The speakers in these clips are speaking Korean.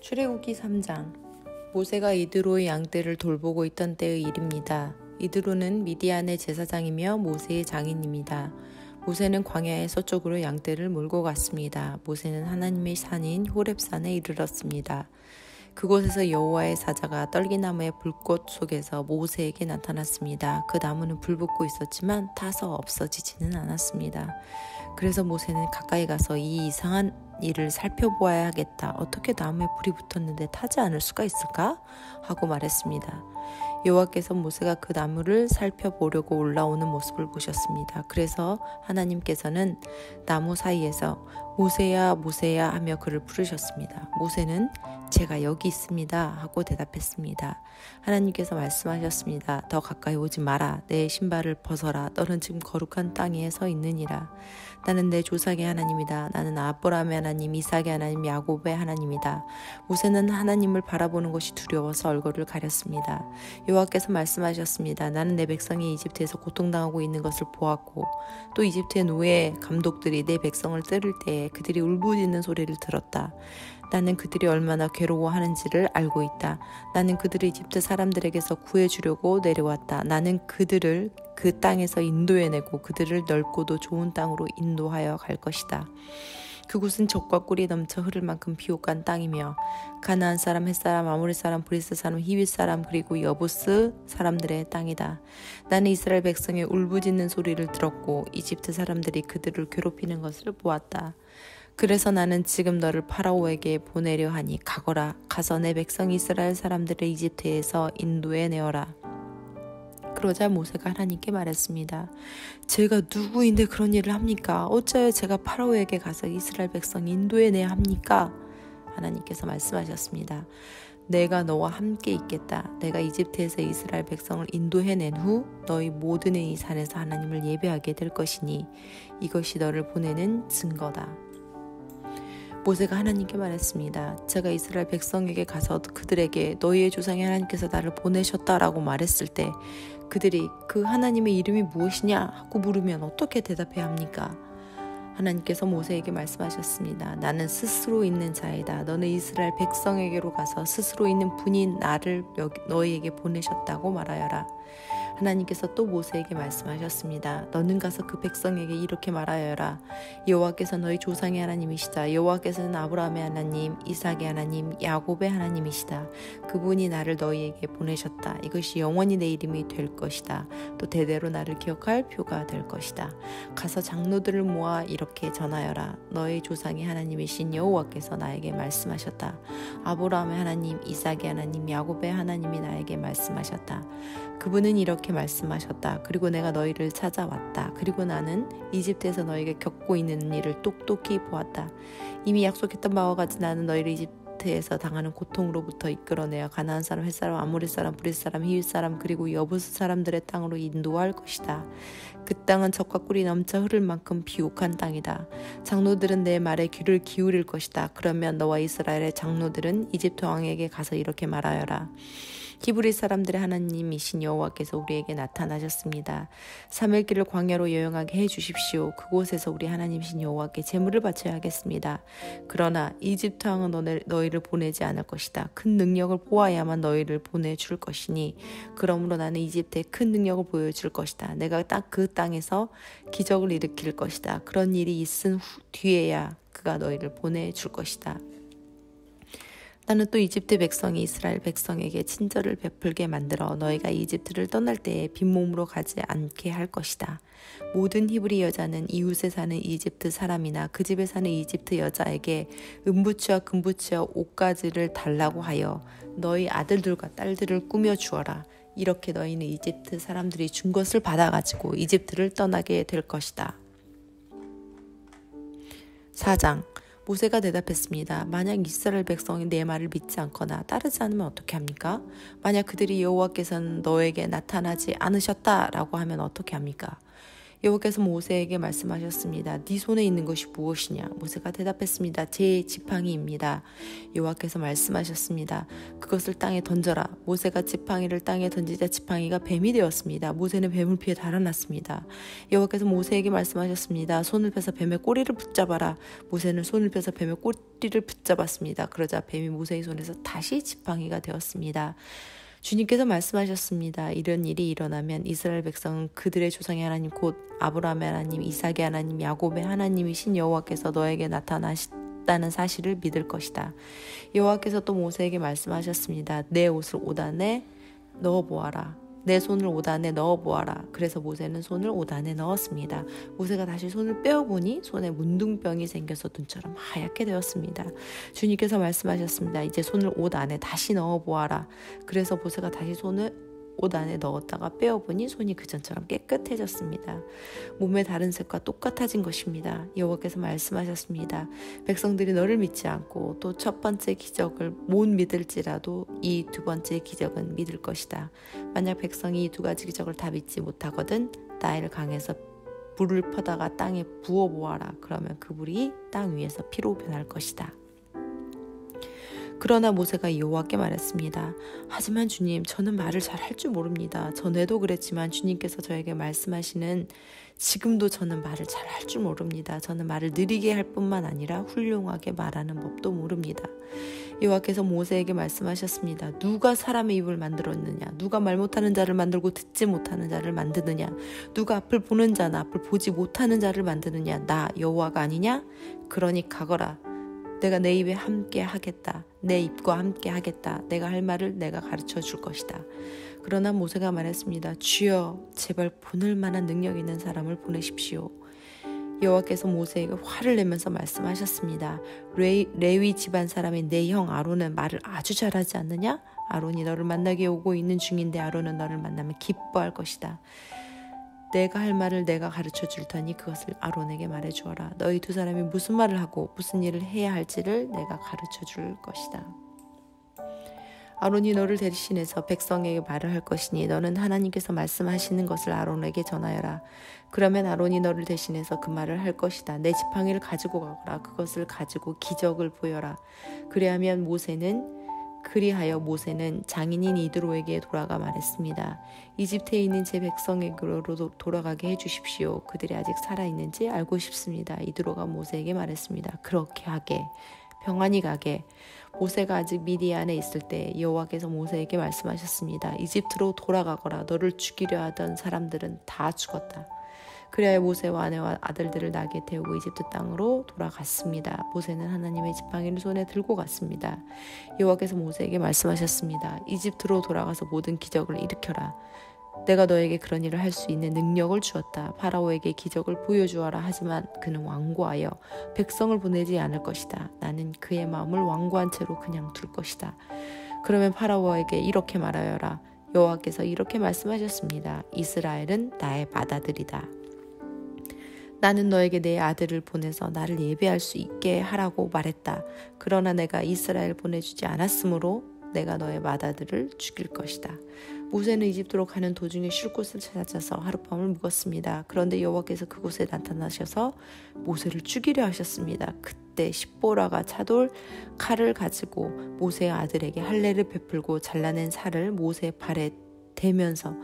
출애굽기 3장. 모세가 이드로의 양떼를 돌보고 있던 때의 일입니다. 이드로는 미디안의 제사장이며 모세의 장인입니다. 모세는 광야의 서쪽으로 양떼를 몰고 갔습니다. 모세는 하나님의 산인 호렙산에 이르렀습니다. 그곳에서 여호와의 사자가 떨기나무의 불꽃 속에서 모세에게 나타났습니다. 그 나무는 불붙고 있었지만 타서 없어지지는 않았습니다. 그래서 모세는 가까이 가서 이 이상한 일을 살펴보아야 하겠다. 어떻게 나무에 불이 붙었는데 타지 않을 수가 있을까? 하고 말했습니다. 여호와께서 모세가 그 나무를 살펴보려고 올라오는 모습을 보셨습니다. 그래서 하나님께서는 나무 사이에서 모세야 모세야 하며 그를 부르셨습니다. 모세는 제가 여기 있습니다 하고 대답했습니다. 하나님께서 말씀하셨습니다. 더 가까이 오지 마라. 내 신발을 벗어라. 너는 지금 거룩한 땅에 서 있느니라. 나는 내 조상의 하나님이다. 나는 아브라함의 하나님, 이삭의 하나님, 야곱의 하나님이다. 모세는 하나님을 바라보는 것이 두려워서 얼굴을 가렸습니다. 여호와께서 말씀하셨습니다. 나는 내 백성이 이집트에서 고통당하고 있는 것을 보았고 또 이집트의 노예 감독들이 내 백성을 때릴 때에 그들이 울부짖는 소리를 들었다. 나는 그들이 얼마나 괴로워하는지를 알고 있다. 나는 그들을 이집트 사람들에게서 구해주려고 내려왔다. 나는 그들을 그 땅에서 인도해내고 그들을 넓고도 좋은 땅으로 인도하여 갈 것이다. 그곳은 젖과 꿀이 넘쳐 흐를 만큼 비옥한 땅이며 가나안 사람, 헷 사람, 아모리 사람, 브리스 사람, 히윗 사람 그리고 여부스 사람들의 땅이다. 나는 이스라엘 백성의 울부짖는 소리를 들었고 이집트 사람들이 그들을 괴롭히는 것을 보았다. 그래서 나는 지금 너를 파라오에게 보내려 하니 가거라. 가서 내 백성 이스라엘 사람들을 이집트에서 인도해 내어라. 그러자 모세가 하나님께 말했습니다. 제가 누구인데 그런 일을 합니까? 어찌하여 제가 파라오에게 가서 이스라엘 백성 인도해 내야 합니까? 하나님께서 말씀하셨습니다. 내가 너와 함께 있겠다. 내가 이집트에서 이스라엘 백성을 인도해낸 후 너희 모든 이 산에서 하나님을 예배하게 될 것이니 이것이 너를 보내는 증거다. 모세가 하나님께 말했습니다. 제가 이스라엘 백성에게 가서 그들에게 너희의 조상의 하나님께서 나를 보내셨다라고 말했을 때 그들이 그 하나님의 이름이 무엇이냐 하고 물으면 어떻게 대답해야 합니까? 하나님께서 모세에게 말씀하셨습니다. 나는 스스로 있는 자이다. 너는 이스라엘 백성에게로 가서 스스로 있는 분이 나를 너희에게 보내셨다고 말하여라. 하나님께서 또 모세에게 말씀하셨습니다. 너는 가서 그 백성에게 이렇게 말하여라. 여호와께서 너희 조상의 하나님이시다. 여호와께서는 아브라함의 하나님, 이삭의 하나님, 야곱의 하나님이시다. 그분이 나를 너희에게 보내셨다. 이것이 영원히 내 이름이 될 것이다. 또 대대로 나를 기억할 표가 될 것이다. 가서 장로들을 모아 이렇게 전하여라. 너희 조상의 하나님이신 여호와께서 나에게 말씀하셨다. 아브라함의 하나님, 이삭의 하나님, 야곱의 하나님이 나에게 말씀하셨다. 그분은 이렇게 말씀하셨다. 그리고 내가 너희를 찾아왔다. 그리고 나는 이집트에서 너희가 겪고 있는 일을 똑똑히 보았다. 이미 약속했던 바와 같이 나는 너희를 이집트에서 당하는 고통으로부터 이끌어내어 가나안 사람, 헷 사람, 아모리 사람, 브리스 사람, 히윗 사람 그리고 여부스 사람들의 땅으로 인도할 것이다. 그 땅은 젖과 꿀이 넘쳐 흐를 만큼 비옥한 땅이다. 장로들은 내 말에 귀를 기울일 것이다. 그러면 너와 이스라엘의 장로들은 이집트 왕에게 가서 이렇게 말하여라. 히브리 사람들의 하나님이신 여호와께서 우리에게 나타나셨습니다. 3일 길을 광야로 여행하게 해주십시오. 그곳에서 우리 하나님이신 여호와께 제물을 바쳐야 하겠습니다. 그러나 이집트 왕은 너희를 보내지 않을 것이다. 큰 능력을 보아야만 너희를 보내줄 것이니 그러므로 나는 이집트에 큰 능력을 보여줄 것이다. 내가 딱 그 땅에서 기적을 일으킬 것이다. 그런 일이 있은 뒤에야 그가 너희를 보내줄 것이다. 나는 또 이집트 백성이 이스라엘 백성에게 친절을 베풀게 만들어 너희가 이집트를 떠날 때에 빈몸으로 가지 않게 할 것이다. 모든 히브리 여자는 이웃에 사는 이집트 사람이나 그 집에 사는 이집트 여자에게 은부치와 금부치와 옷가지를 달라고 하여 너희 아들들과 딸들을 꾸며 주어라. 이렇게 너희는 이집트 사람들이 준 것을 받아가지고 이집트를 떠나게 될 것이다. 4장. 모세가 대답했습니다. 만약 이스라엘 백성이 내 말을 믿지 않거나 따르지 않으면 어떻게 합니까? 만약 그들이 여호와께서는 너에게 나타나지 않으셨다라고 하면 어떻게 합니까? 여호와께서 모세에게 말씀하셨습니다. 네 손에 있는 것이 무엇이냐? 모세가 대답했습니다. 제 지팡이입니다. 여호와께서 말씀하셨습니다. 그것을 땅에 던져라. 모세가 지팡이를 땅에 던지자 지팡이가 뱀이 되었습니다. 모세는 뱀을 피해 달아났습니다. 여호와께서 모세에게 말씀하셨습니다. 손을 펴서 뱀의 꼬리를 붙잡아라. 모세는 손을 펴서 뱀의 꼬리를 붙잡았습니다. 그러자 뱀이 모세의 손에서 다시 지팡이가 되었습니다. 주님께서 말씀하셨습니다. 이런 일이 일어나면 이스라엘 백성은 그들의 조상의 하나님 곧 아브라함의 하나님, 이삭의 하나님, 야곱의 하나님이신 여호와께서 너에게 나타나셨다는 사실을 믿을 것이다. 여호와께서 또 모세에게 말씀하셨습니다. 내 옷을 옷 안에 넣어보아라. 내 손을 옷 안에 넣어보아라. 그래서 모세는 손을 옷 안에 넣었습니다. 모세가 다시 손을 빼어보니 손에 문둥병이 생겨서 눈처럼 하얗게 되었습니다. 주님께서 말씀하셨습니다. 이제 손을 옷 안에 다시 넣어보아라. 그래서 모세가 다시 손을 옷 안에 넣었다가 빼어보니 손이 그전처럼 깨끗해졌습니다. 몸의 다른 색과 똑같아진 것입니다. 여호와께서 말씀하셨습니다. 백성들이 너를 믿지 않고 또 첫 번째 기적을 못 믿을지라도 이 두 번째 기적은 믿을 것이다. 만약 백성이 이 두 가지 기적을 다 믿지 못하거든 나일 강에서 불을 퍼다가 땅에 부어보아라. 그러면 그 불이 땅 위에서 피로 변할 것이다. 그러나 모세가 여호와께 말했습니다. 하지만 주님, 저는 말을 잘 할 줄 모릅니다. 전에도 그랬지만 주님께서 저에게 말씀하시는 지금도 저는 말을 잘 할 줄 모릅니다. 저는 말을 느리게 할 뿐만 아니라 훌륭하게 말하는 법도 모릅니다. 여호와께서 모세에게 말씀하셨습니다. 누가 사람의 입을 만들었느냐? 누가 말 못하는 자를 만들고 듣지 못하는 자를 만드느냐? 누가 앞을 보는 자나 앞을 보지 못하는 자를 만드느냐? 나 여호와가 아니냐? 그러니 가거라. 내가 내 입에 함께 하겠다. 내 입과 함께 하겠다. 내가 할 말을 내가 가르쳐 줄 것이다. 그러나 모세가 말했습니다. 주여, 제발 보낼 만한 능력 있는 사람을 보내십시오. 여호와께서 모세에게 화를 내면서 말씀하셨습니다. 레위 집안 사람인 내 형 아론은 말을 아주 잘하지 않느냐? 아론이 너를 만나게 오고 있는 중인데 아론은 너를 만나면 기뻐할 것이다. 내가 할 말을 내가 가르쳐 줄 테니 그것을 아론에게 말해 주어라. 너희 두 사람이 무슨 말을 하고 무슨 일을 해야 할지를 내가 가르쳐 줄 것이다. 아론이 너를 대신해서 백성에게 말을 할 것이니 너는 하나님께서 말씀하시는 것을 아론에게 전하여라. 그러면 아론이 너를 대신해서 그 말을 할 것이다. 내 지팡이를 가지고 가거라. 그것을 가지고 기적을 보여라. 그리하여 모세는 장인인 이드로에게 돌아가 말했습니다. 이집트에 있는 제 백성에게로 돌아가게 해주십시오. 그들이 아직 살아있는지 알고 싶습니다. 이드로가 모세에게 말했습니다. 그렇게 하게. 평안히 가게. 모세가 아직 미디안에 있을 때 여호와께서 모세에게 말씀하셨습니다. 이집트로 돌아가거라. 너를 죽이려 하던 사람들은 다 죽었다. 그리하여 모세와 아내와 아들들을 나귀에 태우고 이집트 땅으로 돌아갔습니다. 모세는 하나님의 지팡이를 손에 들고 갔습니다. 여호와께서 모세에게 말씀하셨습니다. 이집트로 돌아가서 모든 기적을 일으켜라. 내가 너에게 그런 일을 할 수 있는 능력을 주었다. 파라오에게 기적을 보여주어라. 하지만 그는 완고하여 백성을 보내지 않을 것이다. 나는 그의 마음을 완고한 채로 그냥 둘 것이다. 그러면 파라오에게 이렇게 말하여라. 여호와께서 이렇게 말씀하셨습니다. 이스라엘은 나의 맏아들이다. 나는 너에게 내 아들을 보내서 나를 예배할 수 있게 하라고 말했다. 그러나 내가 이스라엘 보내주지 않았으므로 내가 너의 맏아들을 죽일 것이다. 모세는 이집트로 가는 도중에 쉴 곳을 찾아서 하룻밤을 묵었습니다. 그런데 여호와께서 그곳에 나타나셔서 모세를 죽이려 하셨습니다. 그때 십보라가 차돌 칼을 가지고 모세의 아들에게 할례를 베풀고 잘라낸 살을 모세의 발에 대면서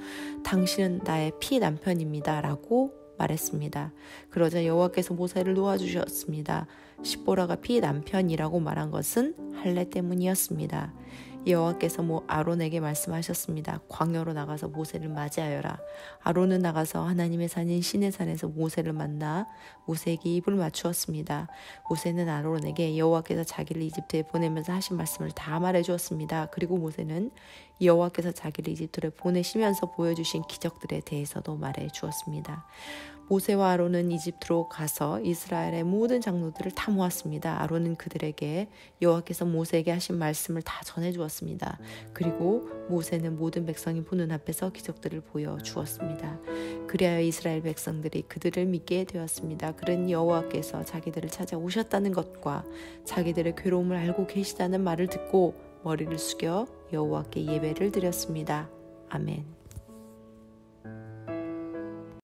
당신은 나의 피 남편입니다 라고 말했습니다. 그러자 여호와께서 모세를 놓아주셨습니다. 십보라가 피 남편이라고 말한 것은 할례 때문이었습니다. 여호와께서 아론에게 말씀하셨습니다. 광야로 나가서 모세를 맞이하여라. 아론은 나가서 하나님의 산인 시내산에서 모세를 만나 모세에게 입을 맞추었습니다. 모세는 아론에게 여호와께서 자기를 이집트에 보내면서 하신 말씀을 다 말해주었습니다. 그리고 모세는 여호와께서 자기를 이집트로 보내시면서 보여주신 기적들에 대해서도 말해주었습니다. 모세와 아론은 이집트로 가서 이스라엘의 모든 장로들을 다 모았습니다. 아론은 그들에게 여호와께서 모세에게 하신 말씀을 다 전해주었습니다. 그리고 모세는 모든 백성이 보는 앞에서 기적들을 보여주었습니다. 그리하여 이스라엘 백성들이 그들을 믿게 되었습니다. 그는 여호와께서 자기들을 찾아오셨다는 것과 자기들의 괴로움을 알고 계시다는 말을 듣고 머리를 숙여 여호와께 예배를 드렸습니다. 아멘.